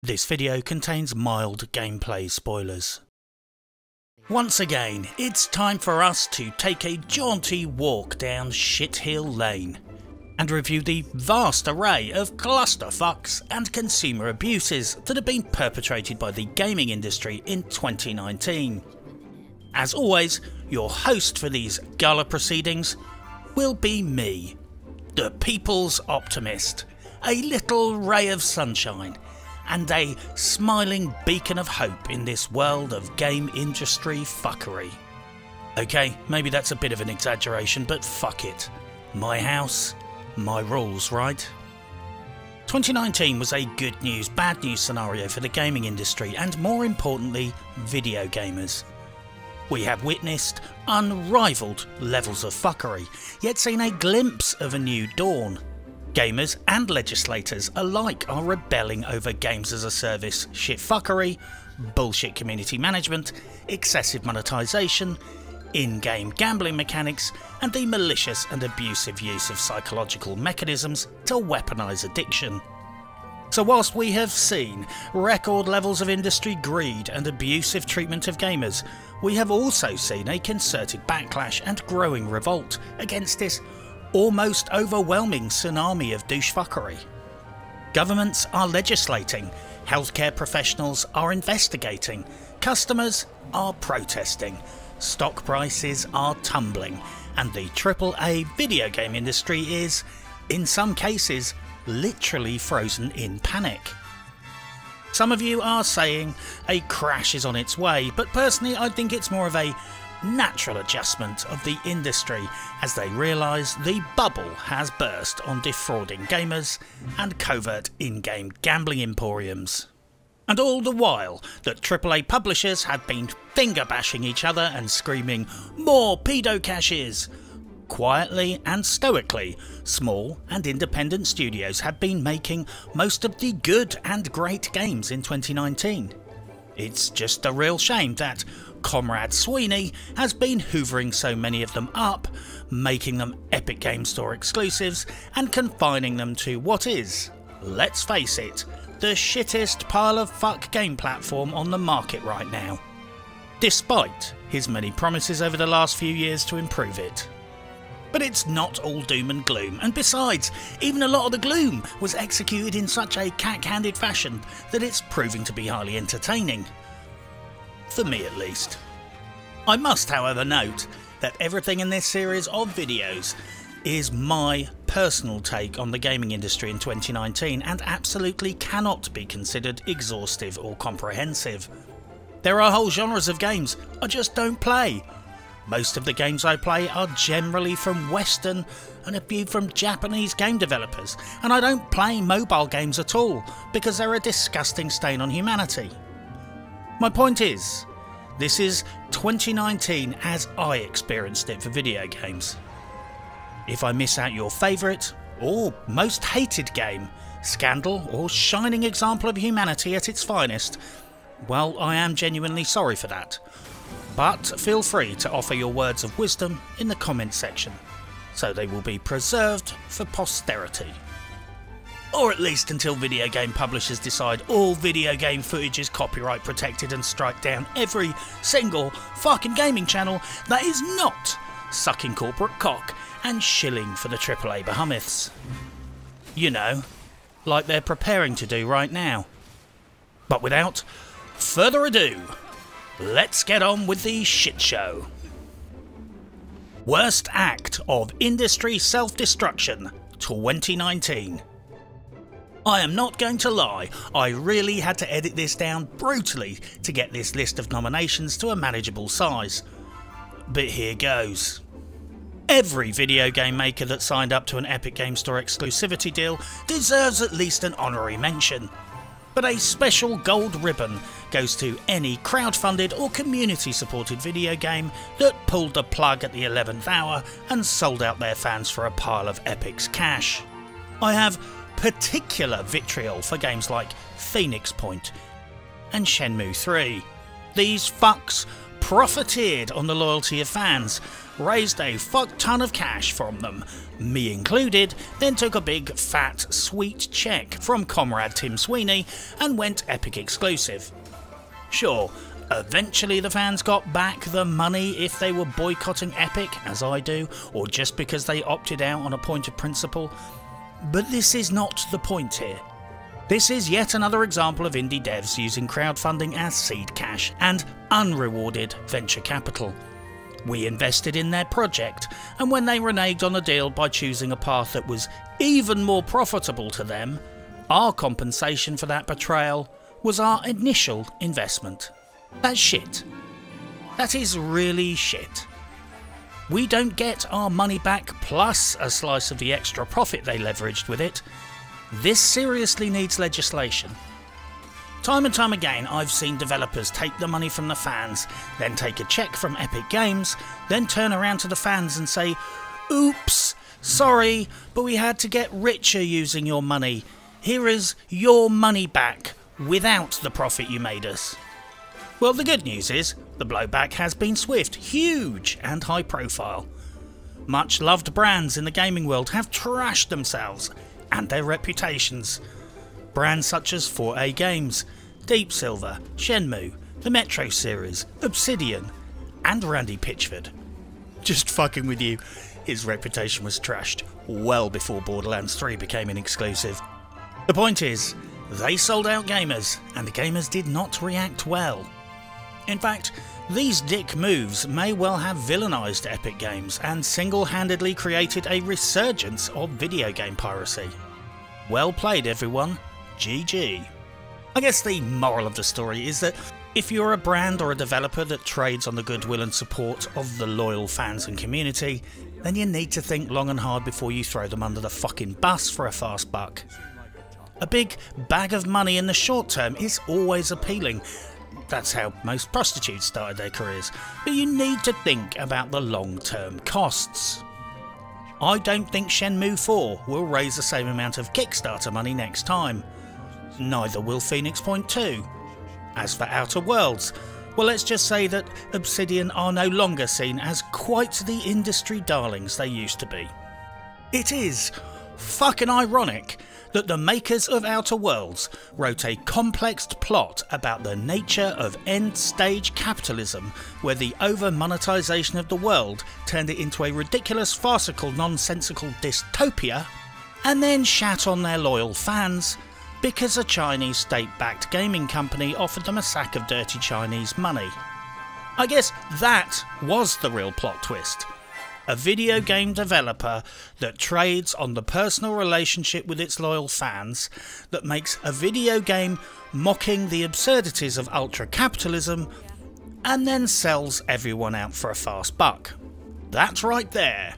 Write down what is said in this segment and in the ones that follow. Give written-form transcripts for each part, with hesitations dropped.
This video contains mild gameplay spoilers. Once again, it's time for us to take a jaunty walk down Shithill Lane and review the vast array of clusterfucks and consumer abuses that have been perpetrated by the gaming industry in 2019. As always, your host for these gala proceedings will be me, the People's Optimist, a little ray of sunshine and a smiling beacon of hope in this world of game industry fuckery. Okay, maybe that's a bit of an exaggeration, but fuck it. My house, my rules, right? 2019 was a good news, bad news scenario for the gaming industry and, more importantly, video gamers. We have witnessed unrivalled levels of fuckery, yet seen a glimpse of a new dawn. Gamers and legislators alike are rebelling over games as a service shitfuckery, bullshit community management, excessive monetization, in-game gambling mechanics, and the malicious and abusive use of psychological mechanisms to weaponize addiction. So whilst we have seen record levels of industry greed and abusive treatment of gamers, we have also seen a concerted backlash and growing revolt against this almost overwhelming tsunami of douchefuckery. Governments are legislating, healthcare professionals are investigating, customers are protesting, stock prices are tumbling, and the AAA video game industry is, in some cases, literally frozen in panic. Some of you are saying a crash is on its way, but personally I think it's more of a natural adjustment of the industry as they realise the bubble has burst on defrauding gamers and covert in-game gambling emporiums. And all the while that AAA publishers have been finger-bashing each other and screaming "more pedo caches!" quietly and stoically, small and independent studios have been making most of the good and great games in 2019. It's just a real shame that Comrade Sweeney has been hoovering so many of them up, making them Epic Game Store exclusives and confining them to what is, let's face it, the shittest pile of fuck game platform on the market right now, despite his many promises over the last few years to improve it. But it's not all doom and gloom, and besides, even a lot of the gloom was executed in such a cack-handed fashion that it's proving to be highly entertaining. For me at least. I must, however, note that everything in this series of videos is my personal take on the gaming industry in 2019 and absolutely cannot be considered exhaustive or comprehensive. There are whole genres of games I just don't play. Most of the games I play are generally from Western and a few from Japanese game developers, and I don't play mobile games at all because they're a disgusting stain on humanity. My point is, this is 2019 as I experienced it for video games. If I miss out your favourite or most hated game, scandal or shining example of humanity at its finest, well, I am genuinely sorry for that. But feel free to offer your words of wisdom in the comment section, so they will be preserved for posterity. Or at least until video game publishers decide all video game footage is copyright protected and strike down every single fucking gaming channel that is not sucking corporate cock and shilling for the AAA behemoths. You know, like they're preparing to do right now. But without further ado, let's get on with the shit show. Worst act of industry self-destruction 2019. I am not going to lie, I really had to edit this down brutally to get this list of nominations to a manageable size. But here goes. Every video game maker that signed up to an Epic Game Store exclusivity deal deserves at least an honorary mention. But a special gold ribbon goes to any crowdfunded or community-supported video game that pulled the plug at the 11th hour and sold out their fans for a pile of Epic's cash. I have particular vitriol for games like Phoenix Point and Shenmue 3. These fucks profiteered on the loyalty of fans, raised a fuck ton of cash from them, me included, then took a big, fat, sweet check from comrade Tim Sweeney and went Epic exclusive. Sure, eventually the fans got back the money if they were boycotting Epic, as I do, or just because they opted out on a point of principle, but this is not the point here. This is yet another example of indie devs using crowdfunding as seed cash and unrewarded venture capital. We invested in their project, and when they reneged on a deal by choosing a path that was even more profitable to them, our compensation for that betrayal was our initial investment. That's shit. That is really shit. We don't get our money back plus a slice of the extra profit they leveraged with it. This seriously needs legislation. Time and time again I've seen developers take the money from the fans, then take a check from Epic Games, then turn around to the fans and say, "Oops, sorry, but we had to get richer using your money. Here is your money back without the profit you made us." Well, the good news is the blowback has been swift, huge and high profile. Much loved brands in the gaming world have trashed themselves and their reputations. Brands such as 4A Games, Deep Silver, Shenmue, the Metro series, Obsidian, and Randy Pitchford. Just fucking with you, his reputation was trashed well before Borderlands 3 became an exclusive. The point is, they sold out gamers, and the gamers did not react well. In fact, these dick moves may well have villainised Epic Games and single-handedly created a resurgence of video game piracy. Well played, everyone. GG. I guess the moral of the story is that if you're a brand or a developer that trades on the goodwill and support of the loyal fans and community, then you need to think long and hard before you throw them under the fucking bus for a fast buck. A big bag of money in the short term is always appealing. That's how most prostitutes started their careers. But you need to think about the long-term costs. I don't think Shenmue 4 will raise the same amount of Kickstarter money next time. Neither will Phoenix Point 2. As for Outer Worlds, well, let's just say that Obsidian are no longer seen as quite the industry darlings they used to be. It is fucking ironic that the makers of Outer Worlds wrote a complex plot about the nature of end-stage capitalism, where the over-monetization of the world turned it into a ridiculous, farcical, nonsensical dystopia, and then shat on their loyal fans because a Chinese state-backed gaming company offered them a sack of dirty Chinese money. I guess that was the real plot twist. A video game developer that trades on the personal relationship with its loyal fans, that makes a video game mocking the absurdities of ultra-capitalism, and then sells everyone out for a fast buck. That right there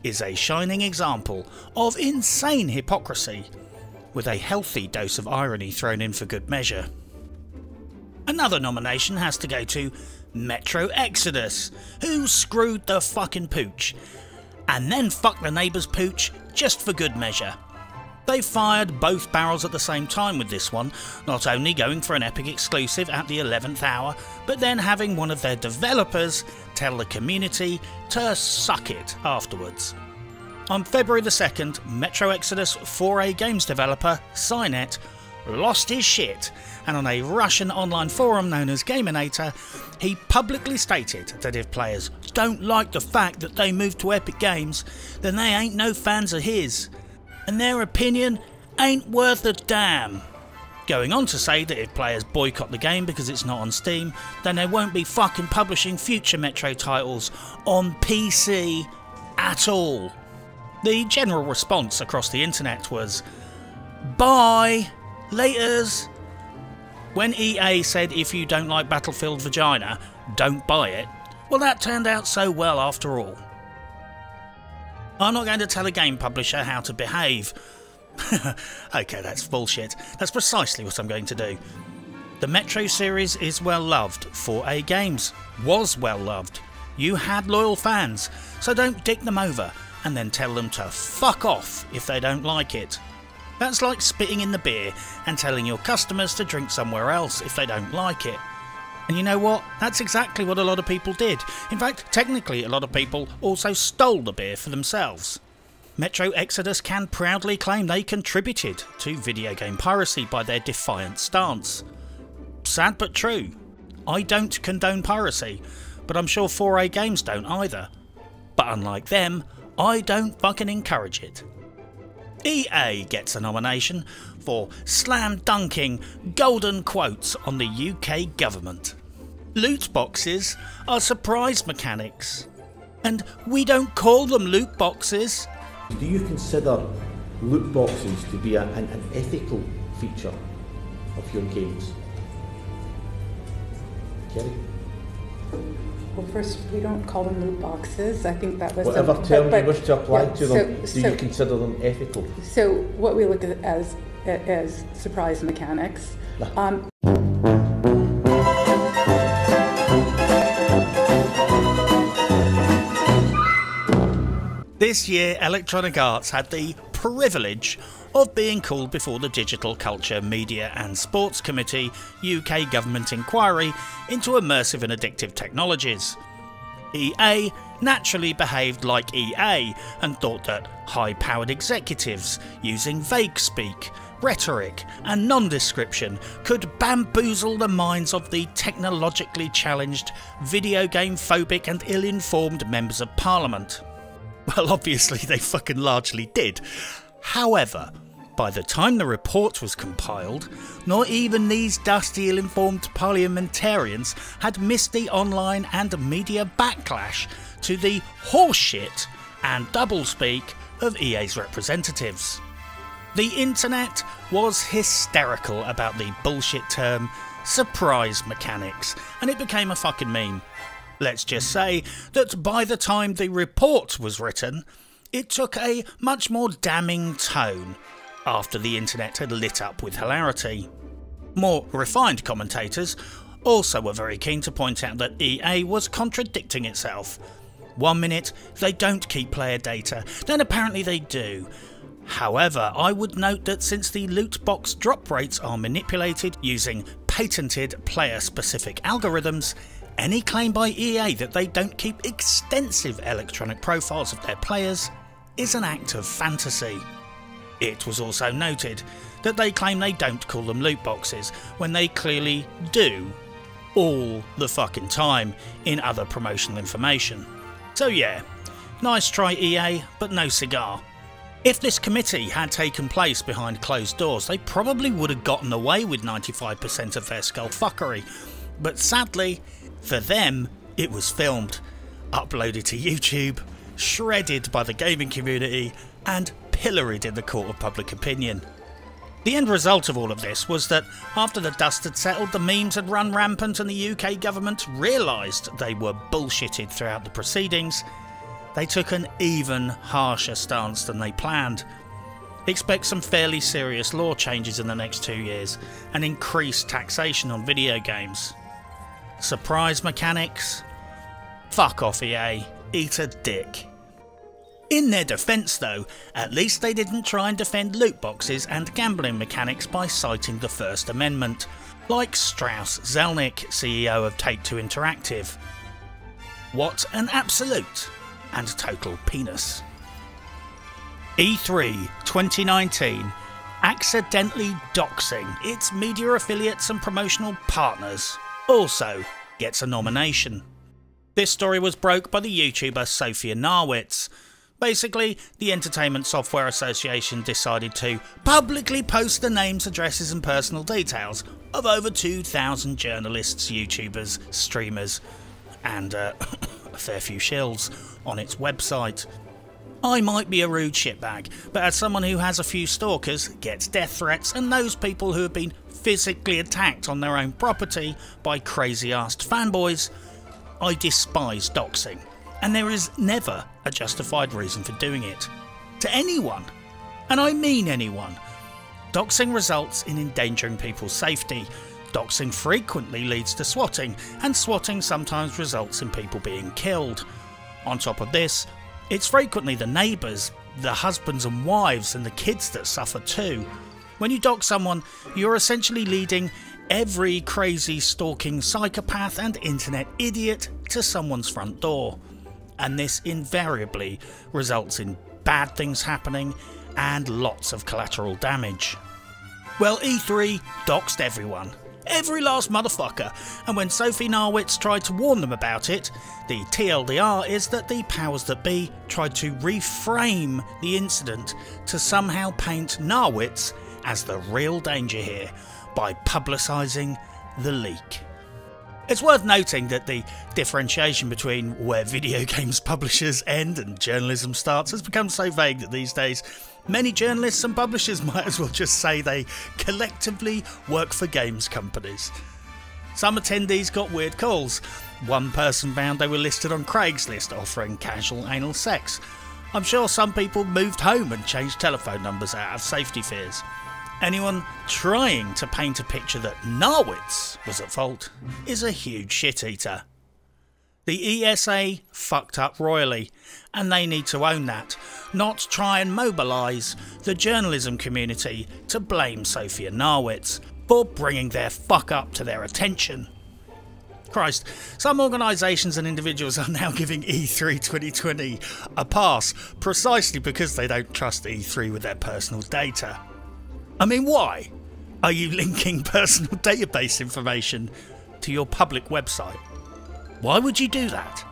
is a shining example of insane hypocrisy, with a healthy dose of irony thrown in for good measure. Another nomination has to go to Metro Exodus, who screwed the fucking pooch, and then fucked the neighbour's pooch just for good measure. They fired both barrels at the same time with this one, not only going for an Epic exclusive at the 11th hour, but then having one of their developers tell the community to suck it afterwards. On February the 2nd, Metro Exodus 4A Games developer, Cynet, lost his shit, and on a Russian online forum known as Gaminator, he publicly stated that if players don't like the fact that they moved to Epic Games, then they ain't no fans of his, and their opinion ain't worth a damn. Going on to say that if players boycott the game because it's not on Steam, then they won't be fucking publishing future Metro titles on PC at all. The general response across the internet was, "Bye, laters." When EA said if you don't like Battlefield Vagina, don't buy it, well, that turned out so well after all. I'm not going to tell a game publisher how to behave. Okay, that's bullshit. That's precisely what I'm going to do. The Metro series is well loved. 4A Games was well loved. You had loyal fans, so don't dick them over and then tell them to fuck off if they don't like it. That's like spitting in the beer and telling your customers to drink somewhere else if they don't like it. And you know what? That's exactly what a lot of people did. In fact, technically a lot of people also stole the beer for themselves. Metro Exodus can proudly claim they contributed to video game piracy by their defiant stance. Sad but true. I don't condone piracy, but I'm sure 4A Games don't either. But unlike them, I don't fucking encourage it. EA gets a nomination for slam-dunking golden quotes on the UK government. Loot boxes are surprise mechanics, and we don't call them loot boxes. Do you consider loot boxes to be an ethical feature of your games? Kerry? Well, first, we don't call them loot boxes. I think that was... Whatever term you wish to apply to them, do you consider them ethical? So what we look at as surprise mechanics. This year, Electronic Arts had the privilege of being called before the Digital Culture, Media and Sports Committee UK government inquiry into immersive and addictive technologies. EA naturally behaved like EA and thought that high-powered executives using vague speak, rhetoric and non-description could bamboozle the minds of the technologically challenged, video game phobic and ill-informed members of Parliament. Well, obviously they fucking largely did. However, by the time the report was compiled, not even these dusty, ill-informed parliamentarians had missed the online and media backlash to the horseshit and doublespeak of EA's representatives. The internet was hysterical about the bullshit term surprise mechanics, and it became a fucking meme. Let's just say that by the time the report was written, it took a much more damning tone after the internet had lit up with hilarity. More refined commentators also were very keen to point out that EA was contradicting itself. One minute they don't keep player data, then apparently they do. However, I would note that since the loot box drop rates are manipulated using patented player-specific algorithms, any claim by EA that they don't keep extensive electronic profiles of their players is an act of fantasy. It was also noted that they claim they don't call them loot boxes when they clearly do all the fucking time in other promotional information. So yeah, nice try EA, but no cigar. If this committee had taken place behind closed doors, they probably would have gotten away with 95% of their skullfuckery, but sadly, for them, it was filmed, uploaded to YouTube, shredded by the gaming community, and pilloried in the court of public opinion. The end result of all of this was that after the dust had settled, the memes had run rampant and the UK government realised they were bullshitted throughout the proceedings. They took an even harsher stance than they planned. Expect some fairly serious law changes in the next 2 years and increased taxation on video games. Surprise mechanics? Fuck off EA, eat a dick. In their defence though, at least they didn't try and defend loot boxes and gambling mechanics by citing the First Amendment, like Strauss Zelnick, CEO of Take-Two Interactive. What an absolute and total penis. E3 2019 accidentally doxing its media affiliates and promotional partners also gets a nomination. This story was broke by the YouTuber Sophia Narwitz. Basically, the Entertainment Software Association decided to publicly post the names, addresses and personal details of over 2,000 journalists, YouTubers, streamers and a fair few shills on its website. I might be a rude shitbag, but as someone who has a few stalkers, gets death threats and knows people who have been physically attacked on their own property by crazy-assed fanboys, I despise doxing, and there is never a justified reason for doing it. To anyone, and I mean anyone. Doxing results in endangering people's safety, doxing frequently leads to swatting, and swatting sometimes results in people being killed. On top of this, it's frequently the neighbours, the husbands and wives and the kids that suffer too. When you dox someone, you're essentially leading every crazy stalking psychopath and internet idiot to someone's front door. And this invariably results in bad things happening and lots of collateral damage. Well, E3 doxed everyone. Every last motherfucker, and when Sophie Narwitz tried to warn them about it, the TLDR is that the powers that be tried to reframe the incident to somehow paint Narwitz as the real danger here by publicising the leak. It's worth noting that the differentiation between where video games publishers end and journalism starts has become so vague that these days many journalists and publishers might as well just say they collectively work for games companies. Some attendees got weird calls. One person found they were listed on Craigslist offering casual anal sex. I'm sure some people moved home and changed telephone numbers out of safety fears. Anyone trying to paint a picture that Narwitz was at fault is a huge shit-eater. The ESA fucked up royally, and they need to own that, not try and mobilise the journalism community to blame Sophia Narwitz for bringing their fuck up to their attention. Christ, some organisations and individuals are now giving E3 2020 a pass precisely because they don't trust E3 with their personal data. I mean, why? Are you linking personal database information to your public website? Why would you do that?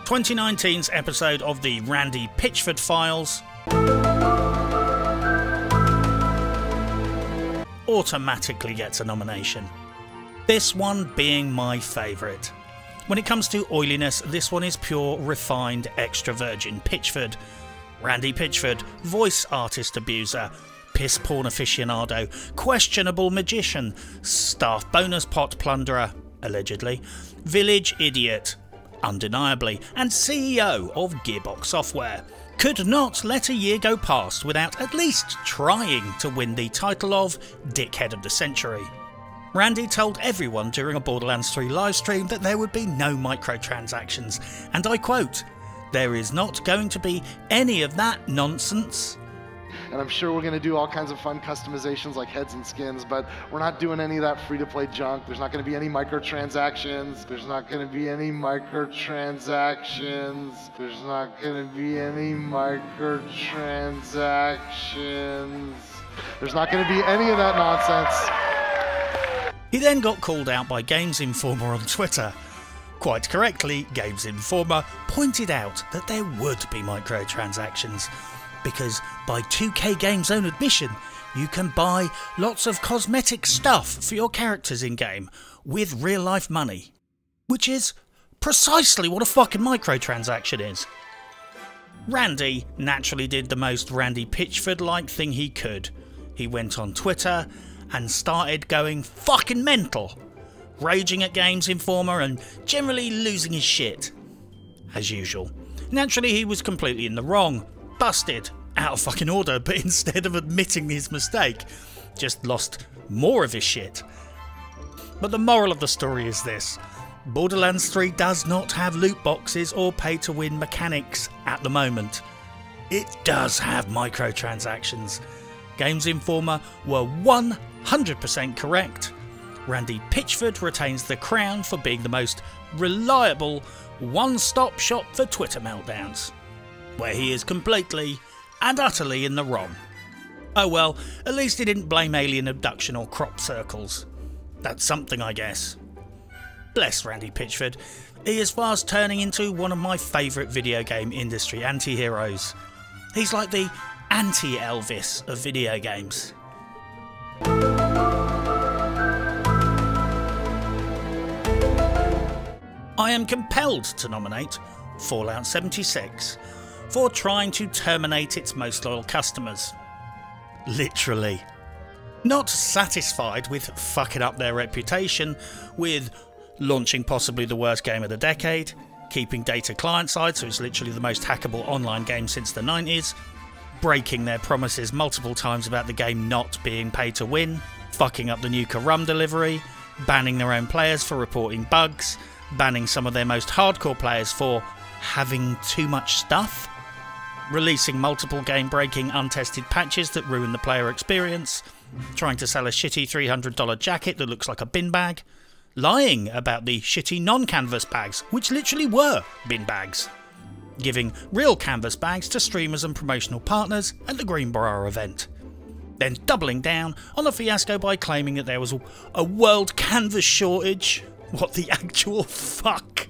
2019's episode of the Randy Pitchford Files automatically gets a nomination. This one being my favourite. When it comes to oiliness, this one is pure, refined, extra virgin Pitchford. Randy Pitchford, voice artist abuser, piss porn aficionado, questionable magician, staff bonus pot plunderer, allegedly, village idiot, undeniably, and CEO of Gearbox Software, could not let a year go past without at least trying to win the title of Dickhead of the Century. Randy told everyone during a Borderlands 3 livestream that there would be no microtransactions, and I quote, "There is not going to be any of that nonsense." And I'm sure we're going to do all kinds of fun customizations like heads and skins, but we're not doing any of that free-to-play junk. There's not going to be any microtransactions. There's not going to be any microtransactions. There's not going to be any microtransactions. There's not going to be any of that nonsense. He then got called out by Games Informer on Twitter. Quite correctly, Games Informer pointed out that there would be microtransactions, because by 2K Games' own admission, you can buy lots of cosmetic stuff for your characters in-game with real-life money. Which is precisely what a fucking microtransaction is. Randy naturally did the most Randy Pitchford-like thing he could. He went on Twitter and started going fucking mental, raging at Games Informer and generally losing his shit. As usual. Naturally, he was completely in the wrong. Busted, out of fucking order, but instead of admitting his mistake, just lost more of his shit. But the moral of the story is this: Borderlands 3 does not have loot boxes or pay-to-win mechanics at the moment. It does have microtransactions. Games Informer were 100% correct. Randy Pitchford retains the crown for being the most reliable one-stop shop for Twitter meltdowns, where he is completely and utterly in the wrong. Oh well, at least he didn't blame alien abduction or crop circles. That's something, I guess. Bless Randy Pitchford. He is fast turning into one of my favourite video game industry anti-heroes. He's like the anti-Elvis of video games. I am compelled to nominate Fallout 76 for trying to terminate its most loyal customers. Literally. Not satisfied with fucking up their reputation, with launching possibly the worst game of the decade, keeping data client-side so it's literally the most hackable online game since the 90s, breaking their promises multiple times about the game not being pay to win, fucking up the Nuka Rum delivery, banning their own players for reporting bugs, banning some of their most hardcore players for having too much stuff, releasing multiple game-breaking untested patches that ruin the player experience, trying to sell a shitty $300 jacket that looks like a bin bag, lying about the shitty non-canvas bags, which literally were bin bags, giving real canvas bags to streamers and promotional partners at the Greenbrier event, then doubling down on the fiasco by claiming that there was a world canvas shortage. What the actual fuck?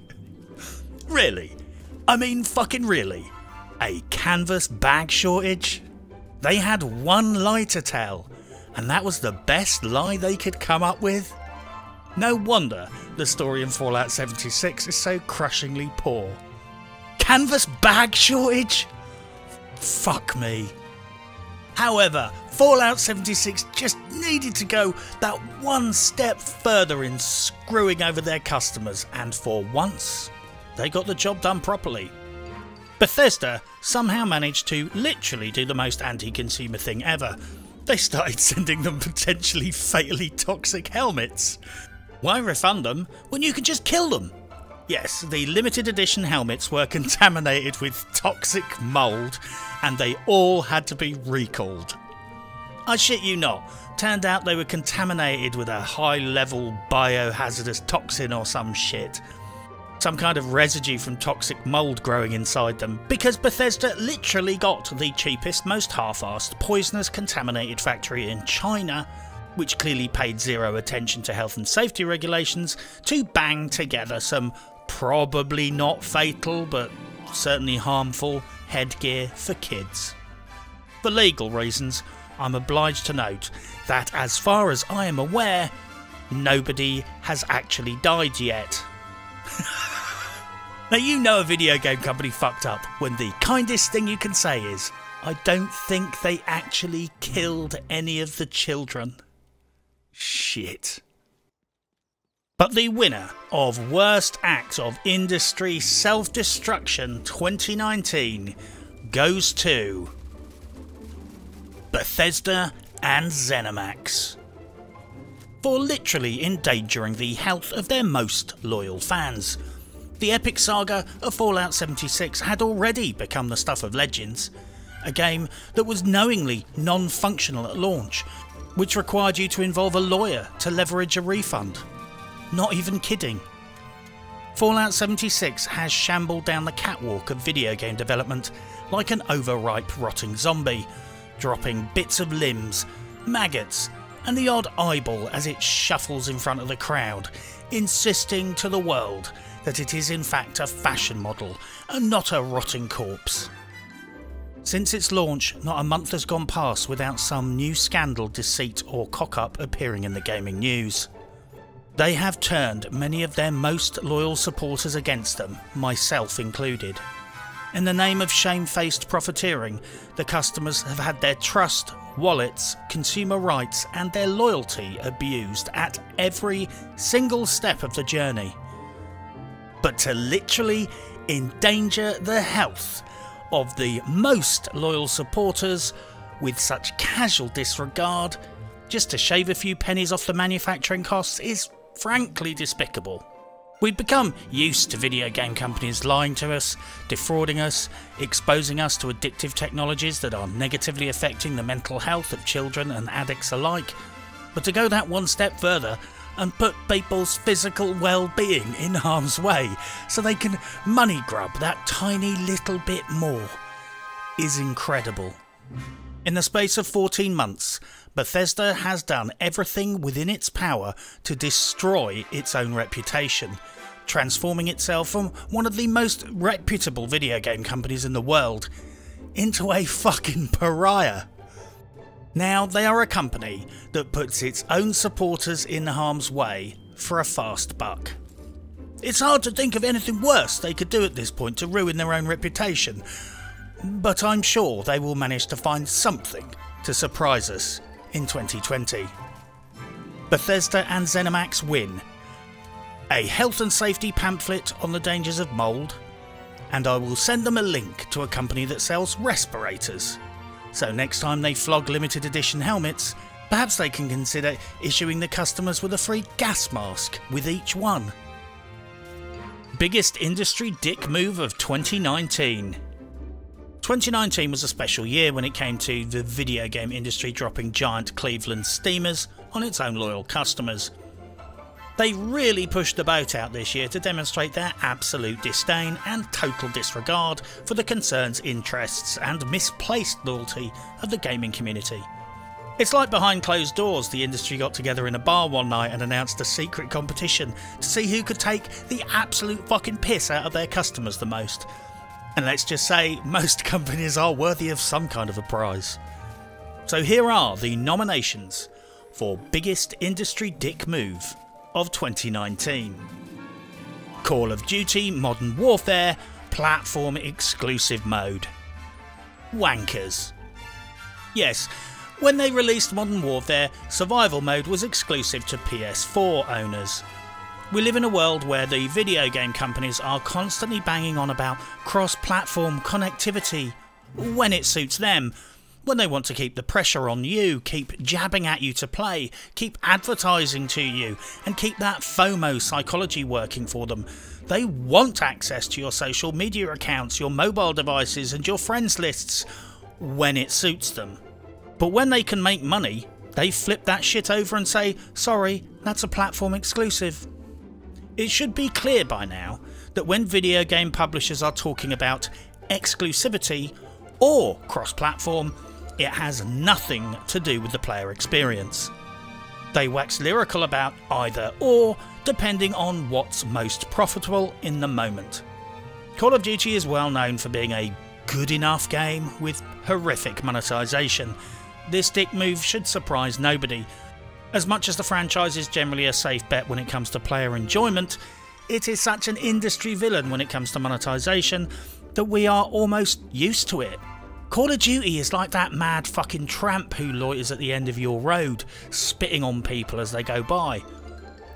Really? I mean fucking really? A canvas bag shortage? They had one lie to tell, and that was the best lie they could come up with? No wonder the story in Fallout 76 is so crushingly poor. Canvas bag shortage? Fuck me. However, Fallout 76 just needed to go that one step further in screwing over their customers, and for once, they got the job done properly. Bethesda somehow managed to literally do the most anti-consumer thing ever. They started sending them potentially fatally toxic helmets. Why refund them when you can just kill them? Yes, the limited edition helmets were contaminated with toxic mould, and they all had to be recalled. I shit you not, turned out they were contaminated with a high-level biohazardous toxin or some shit. Some kind of residue from toxic mould growing inside them, because Bethesda literally got the cheapest, most half-assed, poisonous contaminated factory in China, which clearly paid zero attention to health and safety regulations, to bang together some probably not fatal but certainly harmful headgear for kids. For legal reasons, I'm obliged to note that as far as I am aware, nobody has actually died yet. Now you know a video game company fucked up when the kindest thing you can say is, I don't think they actually killed any of the children. Shit. But the winner of Worst Acts of Industry Self-Destruction 2019 goes to Bethesda and ZeniMax for literally endangering the health of their most loyal fans. The epic saga of Fallout 76 had already become the stuff of legends, a game that was knowingly non-functional at launch, which required you to involve a lawyer to leverage a refund. Not even kidding. Fallout 76 has shambled down the catwalk of video game development like an overripe rotting zombie, dropping bits of limbs, maggots, and the odd eyeball as it shuffles in front of the crowd, insisting to the world that it is in fact a fashion model and not a rotting corpse. Since its launch, not a month has gone past without some new scandal, deceit or cock-up appearing in the gaming news. They have turned many of their most loyal supporters against them, myself included. In the name of shamefaced profiteering, the customers have had their trust, wallets, consumer rights and their loyalty abused at every single step of the journey. But to literally endanger the health of the most loyal supporters with such casual disregard, just to shave a few pennies off the manufacturing costs, is frankly despicable. We've become used to video game companies lying to us, defrauding us, exposing us to addictive technologies that are negatively affecting the mental health of children and addicts alike. But to go that one step further and put people's physical well-being in harm's way so they can money grub that tiny little bit more is incredible. In the space of 14 months, Bethesda has done everything within its power to destroy its own reputation, transforming itself from one of the most reputable video game companies in the world into a fucking pariah. Now they are a company that puts its own supporters in harm's way for a fast buck. It's hard to think of anything worse they could do at this point to ruin their own reputation, but I'm sure they will manage to find something to surprise us in 2020. Bethesda and ZeniMax win a health and safety pamphlet on the dangers of mould, and I will send them a link to a company that sells respirators. So next time they flog limited edition helmets, perhaps they can consider issuing the customers with a free gas mask with each one. Biggest industry dick move of 2019. 2019 was a special year when it came to the video game industry dropping giant Cleveland steamers on its own loyal customers. They really pushed the boat out this year to demonstrate their absolute disdain and total disregard for the concerns, interests and misplaced loyalty of the gaming community. It's like behind closed doors, the industry got together in a bar one night and announced a secret competition to see who could take the absolute fucking piss out of their customers the most. And let's just say, most companies are worthy of some kind of a prize. So here are the nominations for Biggest Industry Dick Move of 2019. Call of Duty Modern Warfare Platform Exclusive Mode. Wankers. Yes, when they released Modern Warfare, Survival Mode was exclusive to PS4 owners. We live in a world where the video game companies are constantly banging on about cross-platform connectivity when it suits them, when they want to keep the pressure on you, keep jabbing at you to play, keep advertising to you, and keep that FOMO psychology working for them. They want access to your social media accounts, your mobile devices and your friends lists when it suits them. But when they can make money, they flip that shit over and say, sorry, that's a platform exclusive. It should be clear by now that when video game publishers are talking about exclusivity or cross-platform, it has nothing to do with the player experience. They wax lyrical about either or, depending on what's most profitable in the moment. Call of Duty is well known for being a good enough game with horrific monetization. This dick move should surprise nobody. As much as the franchise is generally a safe bet when it comes to player enjoyment, it is such an industry villain when it comes to monetization that we are almost used to it. Call of Duty is like that mad fucking tramp who loiters at the end of your road, spitting on people as they go by.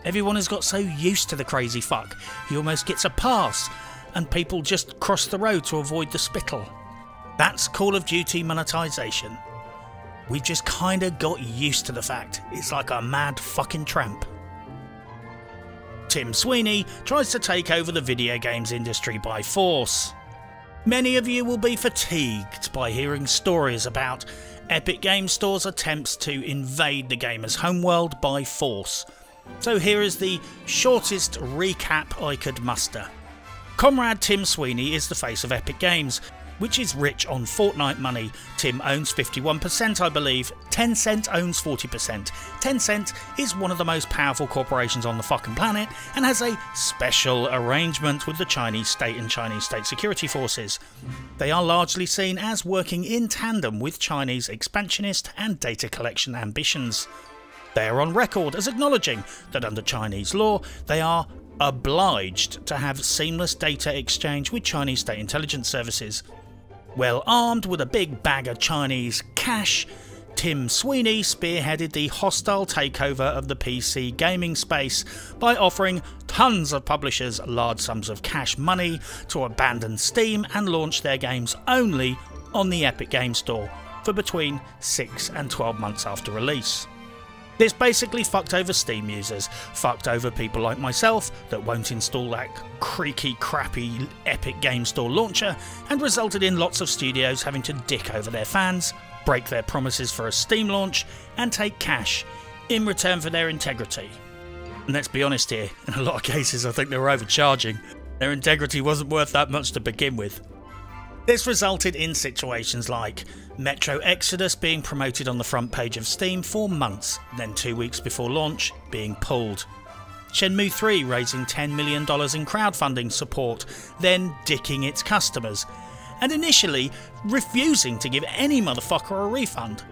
Everyone has got so used to the crazy fuck, he almost gets a pass, and people just cross the road to avoid the spittle. That's Call of Duty monetization. We just kinda got used to the fact it's like a mad fucking tramp. Tim Sweeney tries to take over the video games industry by force. Many of you will be fatigued by hearing stories about Epic Games Store's attempts to invade the gamer's homeworld by force. So here is the shortest recap I could muster. Comrade Tim Sweeney is the face of Epic Games, which is rich on Fortnite money. Tim owns 51%, I believe. Tencent owns 40%. Tencent is one of the most powerful corporations on the fucking planet and has a special arrangement with the Chinese state and Chinese state security forces. They are largely seen as working in tandem with Chinese expansionist and data collection ambitions. They are on record as acknowledging that under Chinese law, they are obliged to have seamless data exchange with Chinese state intelligence services. Well armed with a big bag of Chinese cash, Tim Sweeney spearheaded the hostile takeover of the PC gaming space by offering tons of publishers large sums of cash money to abandon Steam and launch their games only on the Epic Games Store for between 6 and 12 months after release. This basically fucked over Steam users, fucked over people like myself that won't install that creaky, crappy Epic Games Store launcher, and resulted in lots of studios having to dick over their fans, break their promises for a Steam launch, and take cash in return for their integrity. And let's be honest here, in a lot of cases I think they were overcharging. Their integrity wasn't worth that much to begin with. This resulted in situations like Metro Exodus being promoted on the front page of Steam for months, then 2 weeks before launch being pulled. Shenmue 3 raising $10 million in crowdfunding support, then dicking its customers, and initially refusing to give any motherfucker a refund.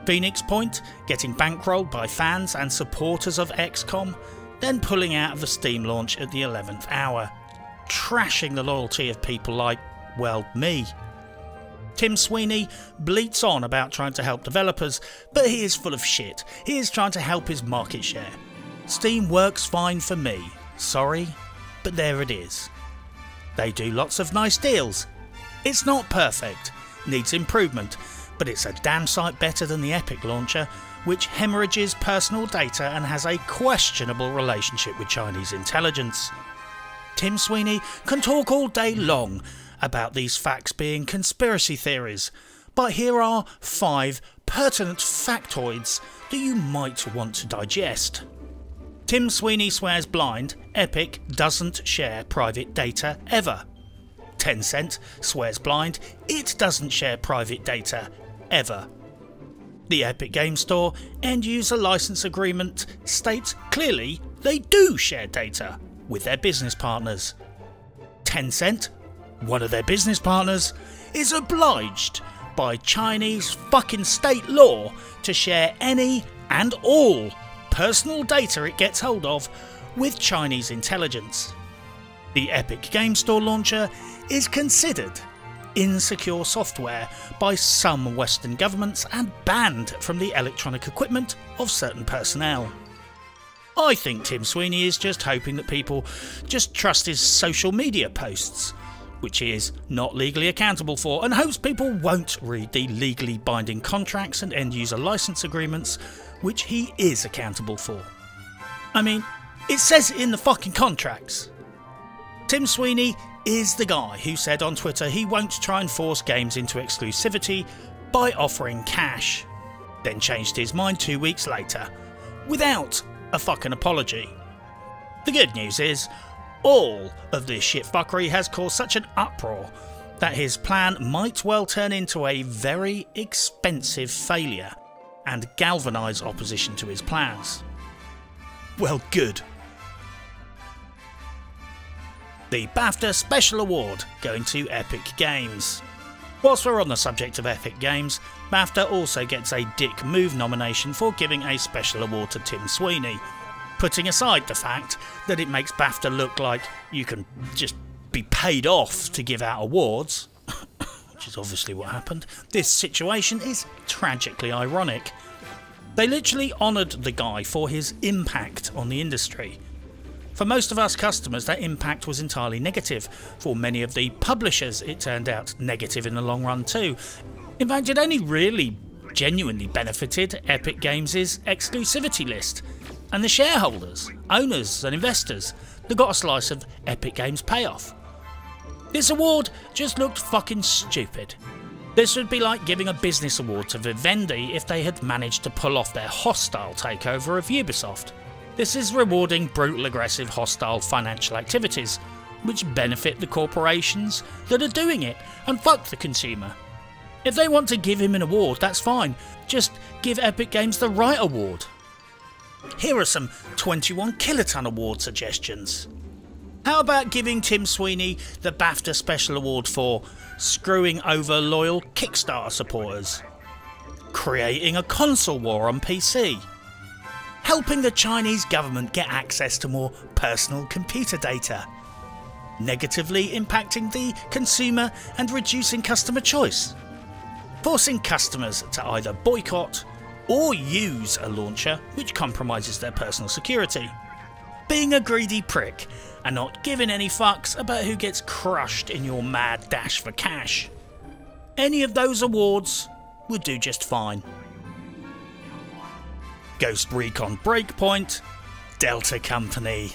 Phoenix Point getting bankrolled by fans and supporters of XCOM, then pulling out of the Steam launch at the 11th hour, trashing the loyalty of people like, well, me. Tim Sweeney bleats on about trying to help developers, but he is full of shit. He is trying to help his market share. Steam works fine for me. Sorry, but there it is. They do lots of nice deals. It's not perfect, needs improvement, but it's a damn sight better than the Epic launcher, which hemorrhages personal data and has a questionable relationship with Chinese intelligence. Tim Sweeney can talk all day long about these facts being conspiracy theories, but here are 5 pertinent factoids that you might want to digest. Tim Sweeney swears blind, Epic doesn't share private data ever. Tencent swears blind, it doesn't share private data ever. The Epic Game Store end-user license agreement states clearly they do share data with their business partners. Tencent, one of their business partners, is obliged by Chinese fucking state law to share any and all personal data it gets hold of with Chinese intelligence. The Epic Game Store launcher is considered insecure software by some Western governments and banned from the electronic equipment of certain personnel. I think Tim Sweeney is just hoping that people just trust his social media posts, which he is not legally accountable for, and hopes people won't read the legally binding contracts and end-user license agreements which he is accountable for. I mean, it says it in the fucking contracts. Tim Sweeney is the guy who said on Twitter he won't try and force games into exclusivity by offering cash, then changed his mind 2 weeks later, without a fucking apology. The good news is, all of this shitfuckery has caused such an uproar that his plan might well turn into a very expensive failure and galvanise opposition to his plans. Well, good. The BAFTA Special Award going to Epic Games. Whilst we're on the subject of Epic Games, BAFTA also gets a Dick Move nomination for giving a special award to Tim Sweeney, putting aside the fact that it makes BAFTA look like you can just be paid off to give out awards, which is obviously what happened. This situation is tragically ironic. They literally honoured the guy for his impact on the industry. For most of us customers, that impact was entirely negative. For many of the publishers, it turned out negative in the long run too. In fact, it only really genuinely benefited Epic Games' exclusivity list, and the shareholders, owners and investors that got a slice of Epic Games' payoff. This award just looked fucking stupid. This would be like giving a business award to Vivendi if they had managed to pull off their hostile takeover of Ubisoft. This is rewarding brutal, aggressive, hostile financial activities, which benefit the corporations that are doing it, and fuck the consumer. If they want to give him an award, that's fine. Just give Epic Games the right award. Here are some 21Kiloton award suggestions. How about giving Tim Sweeney the BAFTA Special Award for screwing over loyal Kickstarter supporters, creating a console war on PC, helping the Chinese government get access to more personal computer data, negatively impacting the consumer and reducing customer choice, forcing customers to either boycott or use a launcher which compromises their personal security, being a greedy prick and not giving any fucks about who gets crushed in your mad dash for cash. Any of those awards would do just fine. Ghost Recon Breakpoint, Delta Company.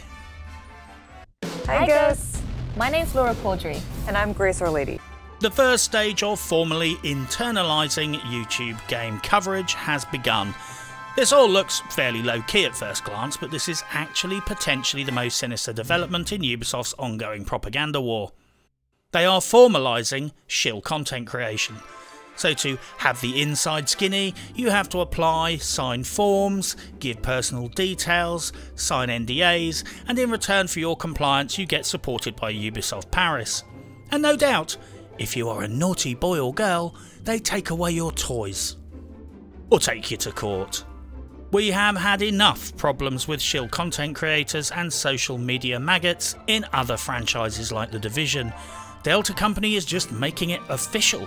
Hi Ghosts! My name's Laura Caudry. And I'm Grace Our Lady. The first stage of formally internalising YouTube game coverage has begun. This all looks fairly low-key at first glance, but this is actually potentially the most sinister development in Ubisoft's ongoing propaganda war. They are formalising shill content creation. So to have the inside skinny, you have to apply, sign forms, give personal details, sign NDAs, and in return for your compliance you get supported by Ubisoft Paris. And no doubt, if you are a naughty boy or girl, they take away your toys. Or take you to court. We have had enough problems with shill content creators and social media maggots in other franchises like The Division. Delta Company is just making it official.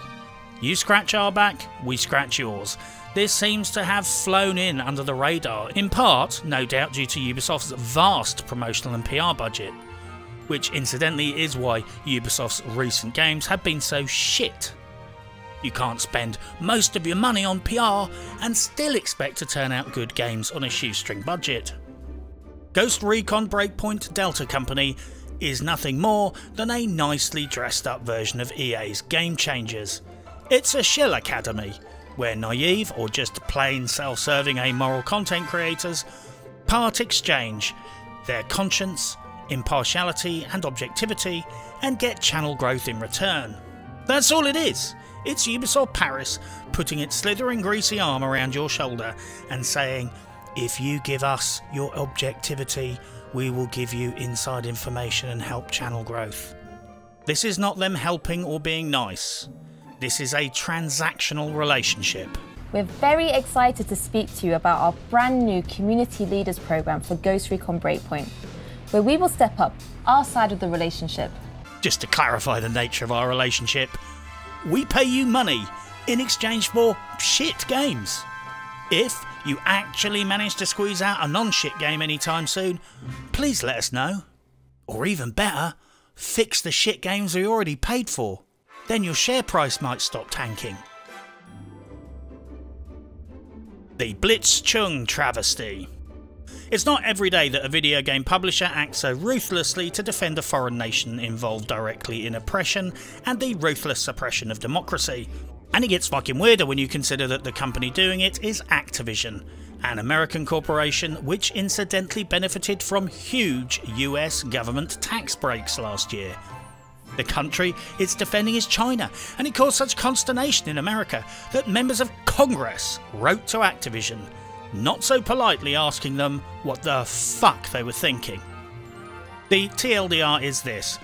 You scratch our back, we scratch yours. This seems to have flown in under the radar, in part, no doubt, due to Ubisoft's vast promotional and PR budget. Which incidentally is why Ubisoft's recent games have been so shit. You can't spend most of your money on PR and still expect to turn out good games on a shoestring budget. Ghost Recon Breakpoint Delta Company is nothing more than a nicely dressed up version of EA's Game Changers. It's a shill academy, where naive or just plain self-serving amoral content creators part exchange their conscience, impartiality and objectivity and get channel growth in return. That's all it is. It's Ubisoft Paris putting its slithering greasy arm around your shoulder and saying, if you give us your objectivity, we will give you inside information and help channel growth. This is not them helping or being nice. This is a transactional relationship. We're very excited to speak to you about our brand new Community Leaders Programme for GHOSTRECON BREAKPOINT, where we will step up our side of the relationship. Just to clarify the nature of our relationship, we pay you money in exchange for shit games. If you actually manage to squeeze out a non-shit game anytime soon, please let us know. Or even better, fix the shit games we already paid for. Then your share price might stop tanking. The Blitzchung travesty. It's not every day that a video game publisher acts so ruthlessly to defend a foreign nation involved directly in oppression and the ruthless suppression of democracy. And it gets fucking weirder when you consider that the company doing it is Activision, an American corporation which incidentally benefited from huge US government tax breaks last year. The country it's defending is China, and it caused such consternation in America that members of Congress wrote to Activision, not so politely asking them what the fuck they were thinking. The TLDR is this: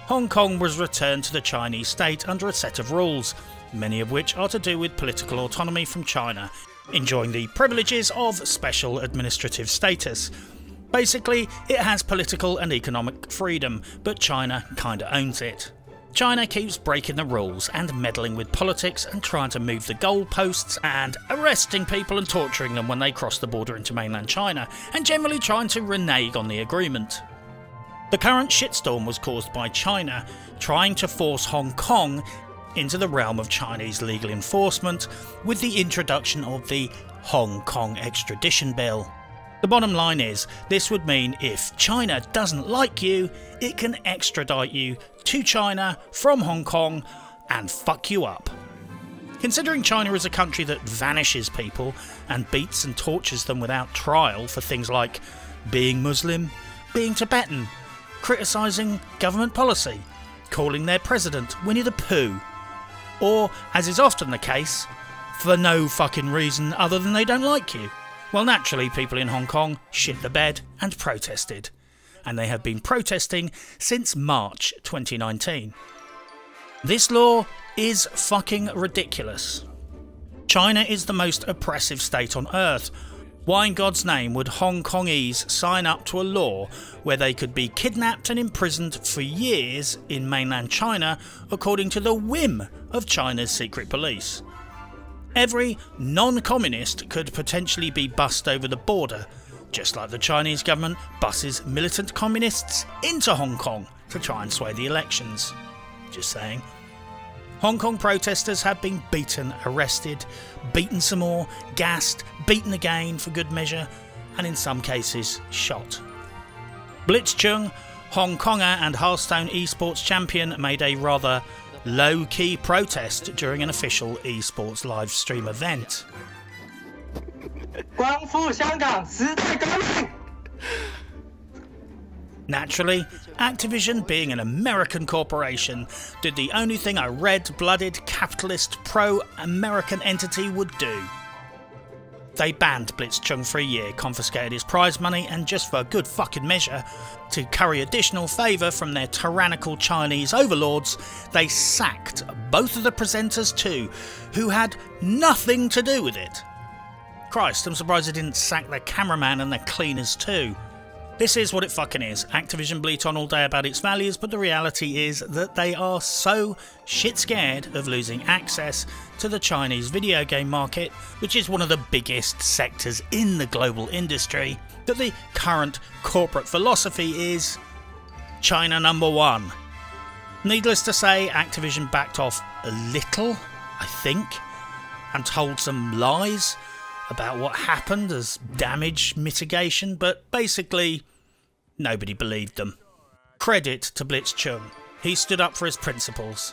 Hong Kong was returned to the Chinese state under a set of rules, many of which are to do with political autonomy from China, enjoying the privileges of special administrative status. Basically, it has political and economic freedom, but China kinda owns it. China keeps breaking the rules and meddling with politics and trying to move the goalposts and arresting people and torturing them when they cross the border into mainland China, and generally trying to renege on the agreement. The current shitstorm was caused by China trying to force Hong Kong into the realm of Chinese legal enforcement with the introduction of the Hong Kong extradition bill. The bottom line is, this would mean if China doesn't like you, it can extradite you to China from Hong Kong and fuck you up. Considering China is a country that vanishes people and beats and tortures them without trial for things like being Muslim, being Tibetan, criticising government policy, calling their president Winnie the Pooh, or, as is often the case, for no fucking reason other than they don't like you. Well, naturally, people in Hong Kong shit the bed and protested. And they have been protesting since March 2019. This law is fucking ridiculous. China is the most oppressive state on earth. Why in God's name would Hong Kongese sign up to a law where they could be kidnapped and imprisoned for years in mainland China according to the whim of China's secret police? Every non-communist could potentially be bussed over the border, just like the Chinese government busses militant communists into Hong Kong to try and sway the elections. Just saying. Hong Kong protesters have been beaten, arrested, beaten some more, gassed, beaten again for good measure, and in some cases shot. Blitzchung, Hong Konger and Hearthstone esports champion, made a rather low-key protest during an official esports live stream event. Naturally, Activision, being an American corporation, did the only thing a red-blooded, capitalist, pro-American entity would do. They banned Blitzchung for a year, confiscated his prize money, and just for good fucking measure, to curry additional favour from their tyrannical Chinese overlords, they sacked both of the presenters too, who had nothing to do with it. Christ, I'm surprised they didn't sack the cameraman and the cleaners too. This is what it fucking is. Activision bleat on all day about its values, but the reality is that they are so shit scared of losing access to the Chinese video game market, which is one of the biggest sectors in the global industry, that the current corporate philosophy is China number one. Needless to say, Activision backed off a little, I think, and told some lies about what happened as damage mitigation, but basically nobody believed them. credit to Blitz Chung. He stood up for his principles.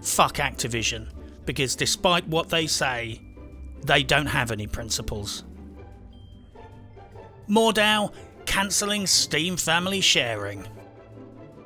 Fuck Activision, because despite what they say, they don't have any principles. Mordau cancelling Steam family sharing.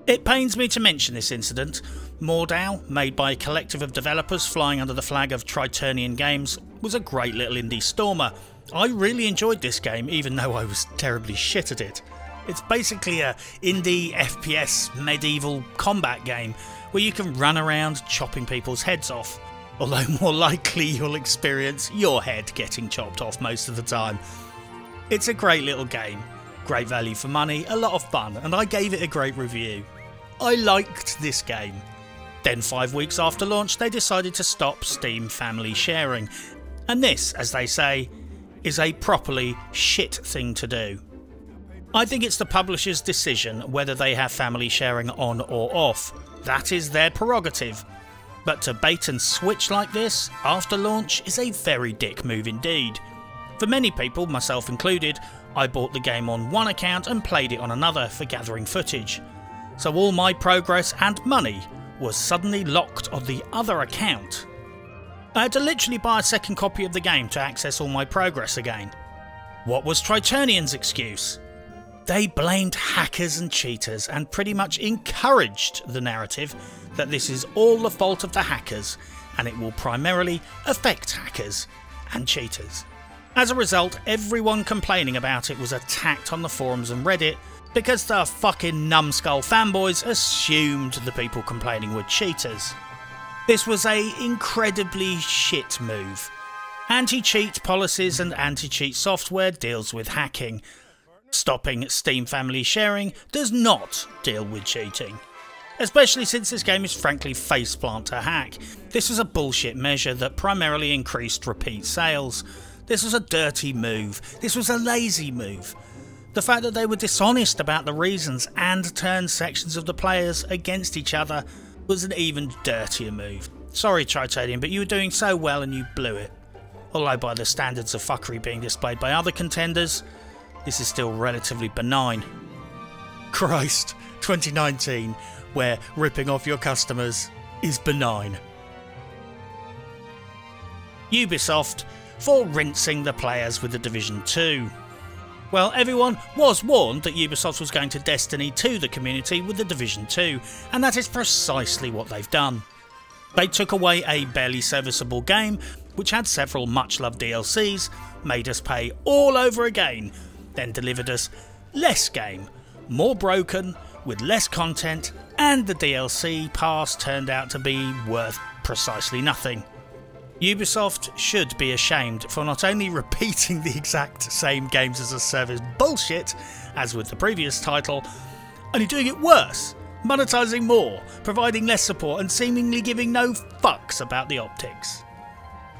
It pains me to mention this incident. Mordau, made by a collective of developers flying under the flag of Tritonian Games, was a great little indie stormer. I really enjoyed this game, even though I was terribly shit at it. It's basically a indie FPS medieval combat game where you can run around chopping people's heads off, although more likely you'll experience your head getting chopped off most of the time. It's a great little game, great value for money, a lot of fun, and I gave it a great review. I liked this game. Then 5 weeks after launch they decided to stop Steam family sharing, and this, as they say, is a properly shit thing to do. I think it's the publisher's decision whether they have family sharing on or off. That is their prerogative. But to bait and switch like this after launch is a very dick move indeed. For many people, myself included, I bought the game on one account and played it on another for gathering footage. So all my progress and money was suddenly locked on the other account. I had to literally buy a second copy of the game to access all my progress again. What was Tritonian's excuse? They blamed hackers and cheaters and pretty much encouraged the narrative that this is all the fault of the hackers and it will primarily affect hackers and cheaters. As a result, everyone complaining about it was attacked on the forums and Reddit because the fucking numbskull fanboys assumed the people complaining were cheaters. This was a incredibly shit move. Anti-cheat policies and anti-cheat software deals with hacking. Stopping Steam family sharing does not deal with cheating. Especially since this game is frankly faceplant to hack. This was a bullshit measure that primarily increased repeat sales. This was a dirty move. This was a lazy move. The fact that they were dishonest about the reasons and turned sections of the players against each other was an even dirtier move. Sorry Tritonian, but you were doing so well and you blew it. Although by the standards of fuckery being displayed by other contenders, this is still relatively benign. Christ, 2019, where ripping off your customers is benign. Ubisoft for rinsing the players with The Division 2. Well, everyone was warned that Ubisoft was going to Destiny 2 the community with The Division 2, and that is precisely what they've done. They took away a barely serviceable game, which had several much-loved DLCs, made us pay all over again, then delivered us less game, more broken, with less content, and the DLC pass turned out to be worth precisely nothing. Ubisoft should be ashamed for not only repeating the exact same games as a service bullshit as with the previous title, only doing it worse, monetising more, providing less support and seemingly giving no fucks about the optics.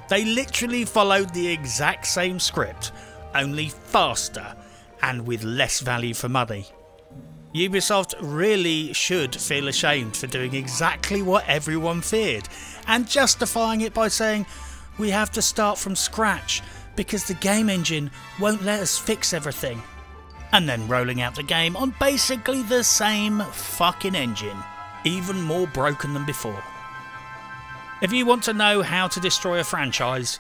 They literally followed the exact same script, only faster and with less value for money. Ubisoft really should feel ashamed for doing exactly what everyone feared and justifying it by saying we have to start from scratch because the game engine won't let us fix everything, and then rolling out the game on basically the same fucking engine, even more broken than before. If you want to know how to destroy a franchise,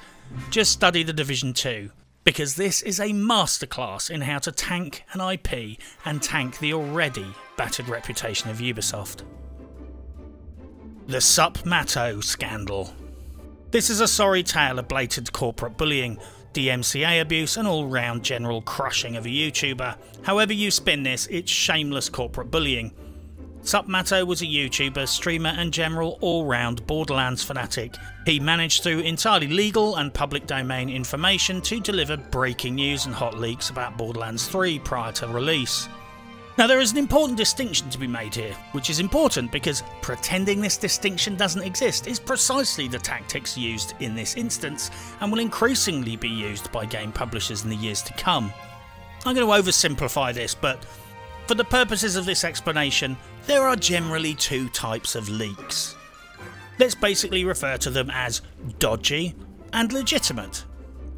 just study The Division 2. Because this is a masterclass in how to tank an IP and tank the already battered reputation of Ubisoft. The Sup Matto scandal. This is a sorry tale of blatant corporate bullying, DMCA abuse and all-round general crushing of a YouTuber. However you spin this, it's shameless corporate bullying. Sup Matto was a YouTuber, streamer and general all-round Borderlands fanatic. He managed through entirely legal and public domain information to deliver breaking news and hot leaks about Borderlands 3 prior to release. Now there is an important distinction to be made here, which is important because pretending this distinction doesn't exist is precisely the tactics used in this instance and will increasingly be used by game publishers in the years to come. I'm going to oversimplify this, but for the purposes of this explanation, there are generally two types of leaks. Let's basically refer to them as dodgy and legitimate.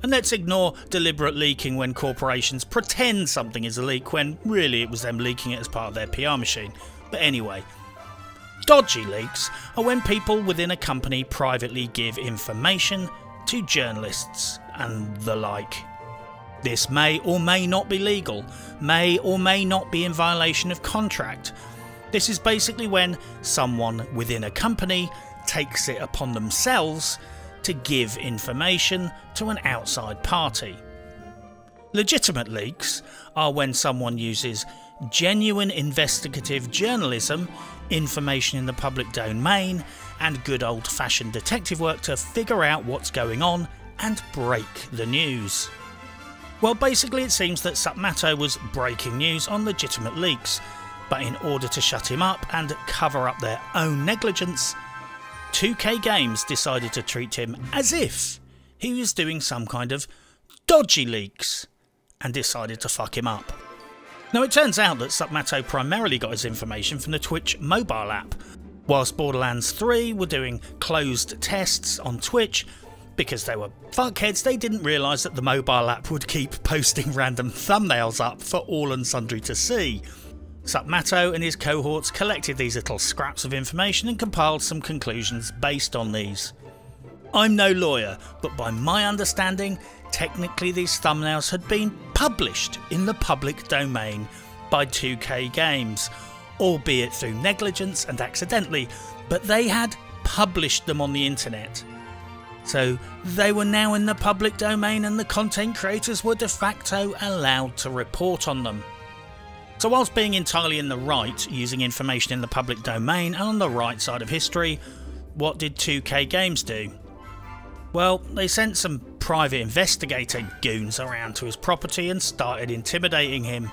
And let's ignore deliberate leaking when corporations pretend something is a leak when really it was them leaking it as part of their PR machine. But anyway, dodgy leaks are when people within a company privately give information to journalists and the like. This may or may not be legal, may or may not be in violation of contract. This is basically when someone within a company takes it upon themselves to give information to an outside party. Legitimate leaks are when someone uses genuine investigative journalism, information in the public domain, and good old-fashioned detective work to figure out what's going on and break the news. Well, basically it seems that Supmato was breaking news on legitimate leaks, but in order to shut him up and cover up their own negligence, 2K Games decided to treat him as if he was doing some kind of dodgy leaks and decided to fuck him up. Now it turns out that Supmato primarily got his information from the Twitch mobile app, whilst Borderlands 3 were doing closed tests on Twitch. Because they were fuckheads, they didn't realise that the mobile app would keep posting random thumbnails up for all and sundry to see. Supmato and his cohorts collected these little scraps of information and compiled some conclusions based on these. I'm no lawyer, but by my understanding, technically these thumbnails had been published in the public domain by 2K Games, albeit through negligence and accidentally, but they had published them on the internet. So they were now in the public domain and the content creators were de facto allowed to report on them. So whilst being entirely in the right, using information in the public domain and on the right side of history, what did 2K Games do? Well, they sent some private investigator goons around to his property and started intimidating him.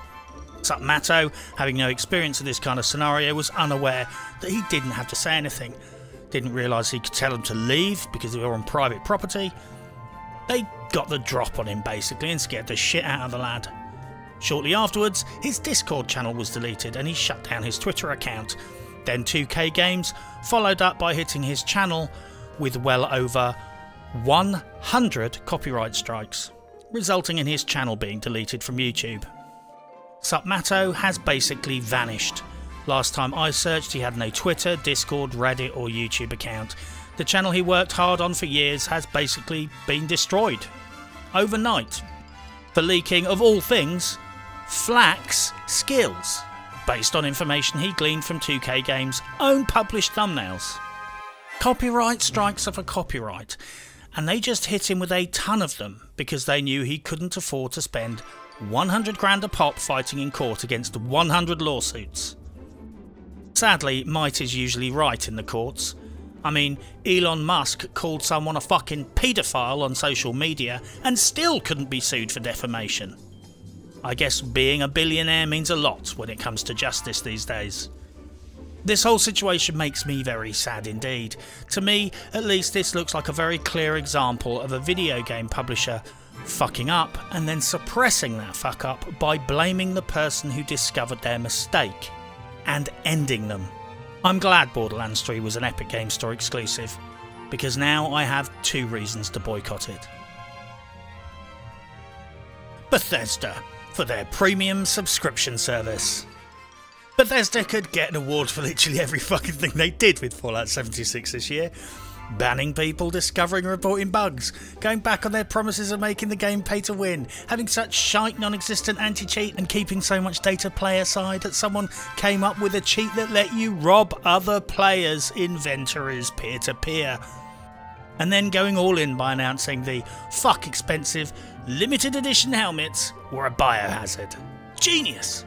Supmato, having no experience of this kind of scenario, was unaware that he didn't have to say anything. Didn't realise he could tell them to leave because they were on private property. They got the drop on him basically and scared the shit out of the lad. Shortly afterwards, his Discord channel was deleted and he shut down his Twitter account. Then 2K Games followed up by hitting his channel with well over 100 copyright strikes, resulting in his channel being deleted from YouTube. Supmato has basically vanished. Last time I searched, he had no Twitter, Discord, Reddit or YouTube account. The channel he worked hard on for years has basically been destroyed overnight for leaking, of all things, Flax skills based on information he gleaned from 2K Games' own published thumbnails. Copyright strikes are for copyright, and they just hit him with a ton of them because they knew he couldn't afford to spend 100 grand a pop fighting in court against 100 lawsuits. Sadly, might is usually right in the courts. I mean, Elon Musk called someone a fucking paedophile on social media and still couldn't be sued for defamation. I guess being a billionaire means a lot when it comes to justice these days. This whole situation makes me very sad indeed. To me, at least, this looks like a very clear example of a video game publisher fucking up and then suppressing that fuck up by blaming the person who discovered their mistake and ending them. I'm glad Borderlands 3 was an Epic Games Store exclusive, because now I have 2 reasons to boycott it. Bethesda, for their premium subscription service. Bethesda could get an award for literally every fucking thing they did with Fallout 76 this year. Banning people, discovering and reporting bugs, going back on their promises of making the game pay to win, having such shite non-existent anti-cheat and keeping so much data player side that someone came up with a cheat that let you rob other players' inventories peer-to-peer. And then going all in by announcing the fuck expensive limited edition helmets were a biohazard. Genius!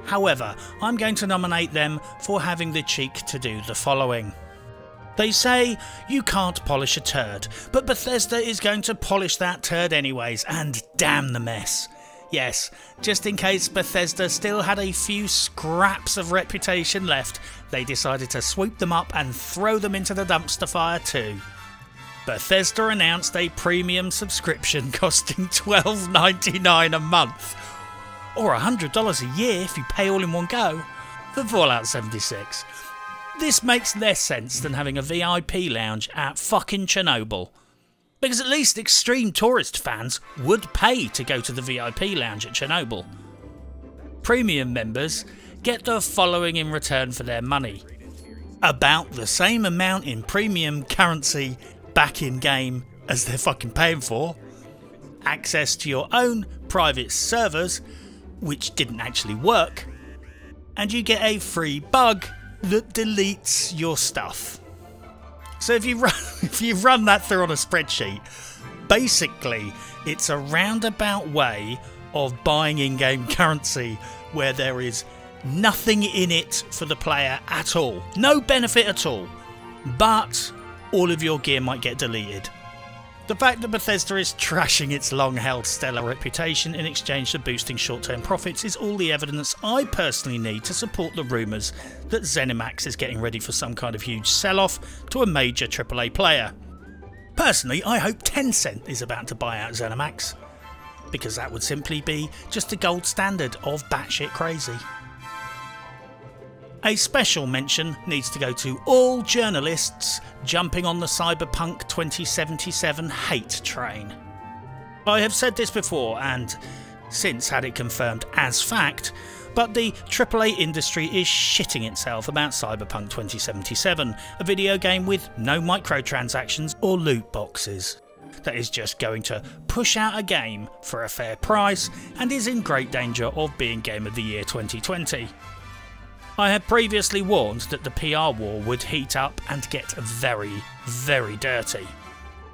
However, I'm going to nominate them for having the cheek to do the following. They say you can't polish a turd, but Bethesda is going to polish that turd anyways, and damn the mess. Yes, just in case Bethesda still had a few scraps of reputation left, they decided to sweep them up and throw them into the dumpster fire too. Bethesda announced a premium subscription costing $12.99 a month, or $100 a year if you pay all in one go, for Fallout 76. This makes less sense than having a VIP lounge at fucking Chernobyl, because at least extreme tourist fans would pay to go to the VIP lounge at Chernobyl. Premium members get the following in return for their money. About the same amount in premium currency back in game as they're fucking paying for, access to your own private servers, which didn't actually work, and you get a free bug that deletes your stuff. So if you run that through on a spreadsheet, basically it's a roundabout way of buying in-game currency where there is nothing in it for the player at all, no benefit at all, but all of your gear might get deleted. The fact that Bethesda is trashing its long-held stellar reputation in exchange for boosting short-term profits is all the evidence I personally need to support the rumours that ZeniMax is getting ready for some kind of huge sell-off to a major AAA player. Personally, I hope Tencent is about to buy out ZeniMax, because that would simply be just the gold standard of batshit crazy. A special mention needs to go to all journalists jumping on the Cyberpunk 2077 hate train. I have said this before and since had it confirmed as fact, but the AAA industry is shitting itself about Cyberpunk 2077, a video game with no microtransactions or loot boxes, that is just going to push out a game for a fair price and is in great danger of being Game of the Year 2020. I had previously warned that the PR war would heat up and get very, very dirty.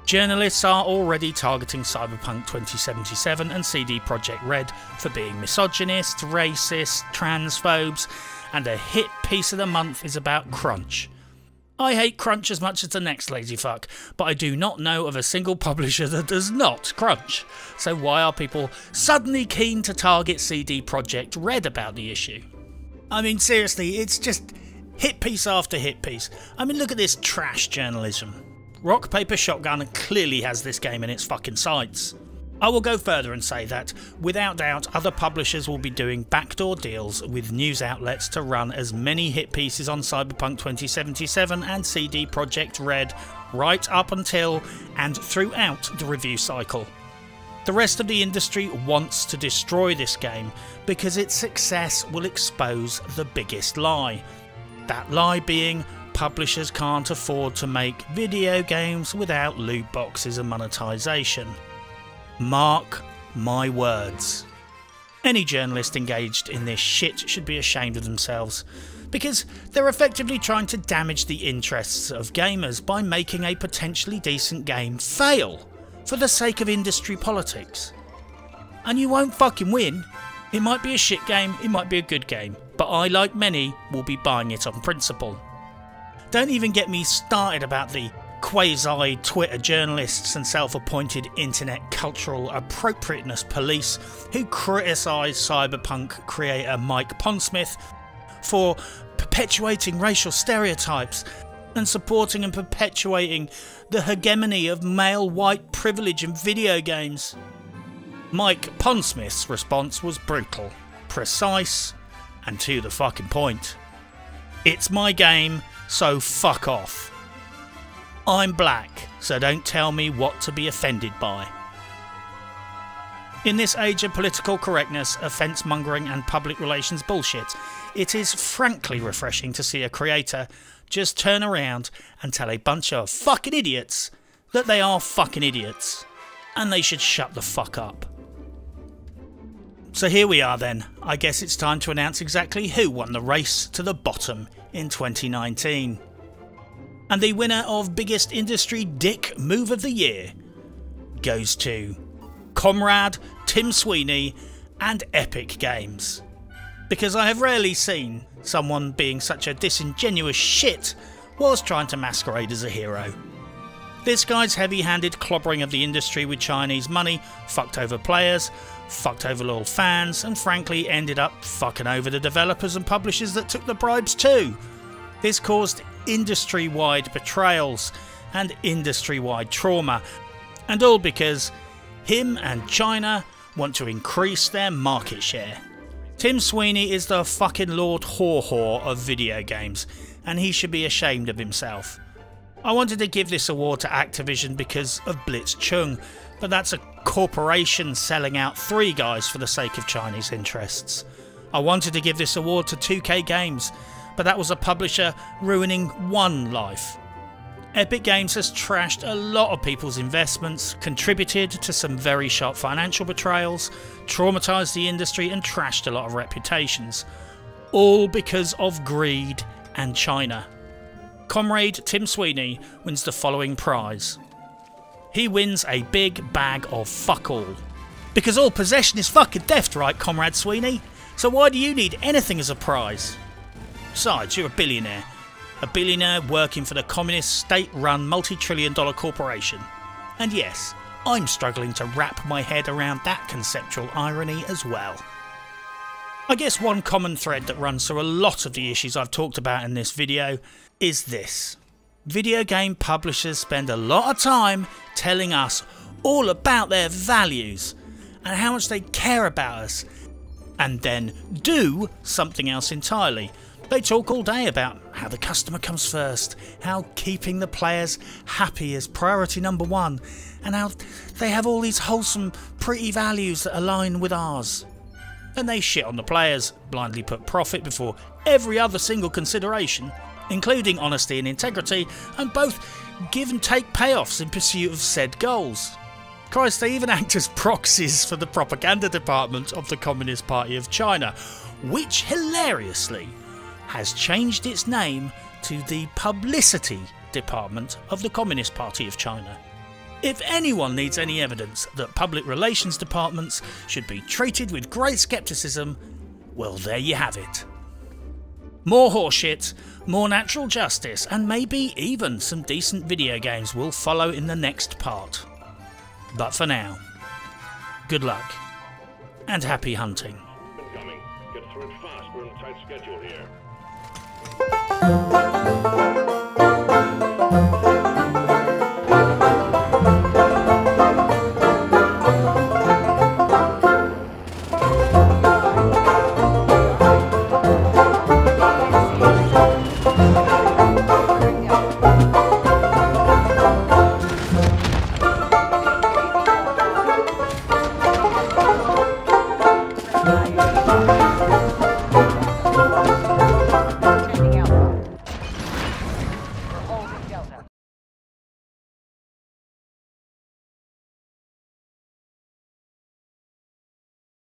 Journalists are already targeting Cyberpunk 2077 and CD Projekt Red for being misogynist, racist, transphobes, and a hit piece of the month is about crunch. I hate crunch as much as the next lazy fuck, but I do not know of a single publisher that does not crunch. So why are people suddenly keen to target CD Projekt Red about the issue? I mean, seriously, it's just hit piece after hit piece. I mean, look at this trash journalism. Rock Paper Shotgun clearly has this game in its fucking sights. I will go further and say that, without doubt, other publishers will be doing backdoor deals with news outlets to run as many hit pieces on Cyberpunk 2077 and CD Projekt Red right up until and throughout the review cycle. The rest of the industry wants to destroy this game because its success will expose the biggest lie. That lie being publishers can't afford to make video games without loot boxes and monetization. Mark my words. Any journalist engaged in this shit should be ashamed of themselves, because they're effectively trying to damage the interests of gamers by making a potentially decent game fail for the sake of industry politics. And you won't fucking win. It might be a shit game, it might be a good game, but I, like many, will be buying it on principle. Don't even get me started about the quasi-Twitter journalists and self-appointed internet cultural appropriateness police who criticise Cyberpunk creator Mike Pondsmith for perpetuating racial stereotypes and supporting and perpetuating the hegemony of male white privilege in video games. Mike Pondsmith's response was brutal, precise, and to the fucking point. It's my game, so fuck off. I'm black, so don't tell me what to be offended by. In this age of political correctness, offence mongering and public relations bullshit, it is frankly refreshing to see a creator just turn around and tell a bunch of fucking idiots that they are fucking idiots, and they should shut the fuck up. So here we are then. I guess it's time to announce exactly who won the race to the bottom in 2019. And the winner of Biggest Industry Dick Move of the Year goes to Comrade, Tim Sweeney and Epic Games. Because I have rarely seen someone being such a disingenuous shit whilst trying to masquerade as a hero. This guy's heavy-handed clobbering of the industry with Chinese money fucked over players, fucked over loyal fans, and frankly ended up fucking over the developers and publishers that took the bribes too. This caused industry-wide betrayals and industry-wide trauma, and all because him and China want to increase their market share. Tim Sweeney is the fucking Lord Haw-Haw of video games, and he should be ashamed of himself. I wanted to give this award to Activision because of Blitz Chung, but that's a corporation selling out three guys for the sake of Chinese interests. I wanted to give this award to 2K Games, but that was a publisher ruining one life. Epic Games has trashed a lot of people's investments, contributed to some very sharp financial betrayals, traumatised the industry and trashed a lot of reputations. All because of greed and China. Comrade Tim Sweeney wins the following prize. He wins a big bag of fuck all. Because all possession is fucking theft, right, Comrade Sweeney? So why do you need anything as a prize? Besides, you're a billionaire. A billionaire working for the communist state-run multi-trillion-dollar corporation. And yes, I'm struggling to wrap my head around that conceptual irony as well. I guess one common thread that runs through a lot of the issues I've talked about in this video is this. Video game publishers spend a lot of time telling us all about their values and how much they care about us, and then do something else entirely. They talk all day about how the customer comes first, how keeping the players happy is priority number one, and how they have all these wholesome, pretty values that align with ours. And they shit on the players, blindly put profit before every other single consideration, including honesty and integrity, and both give and take payoffs in pursuit of said goals. Christ, they even act as proxies for the propaganda department of the Communist Party of China, which hilariously has changed its name to the Publicity Department of the Communist Party of China. If anyone needs any evidence that public relations departments should be treated with great scepticism, well, there you have it. More horseshit, more natural justice, and maybe even some decent video games will follow in the next part. But for now, good luck and happy hunting.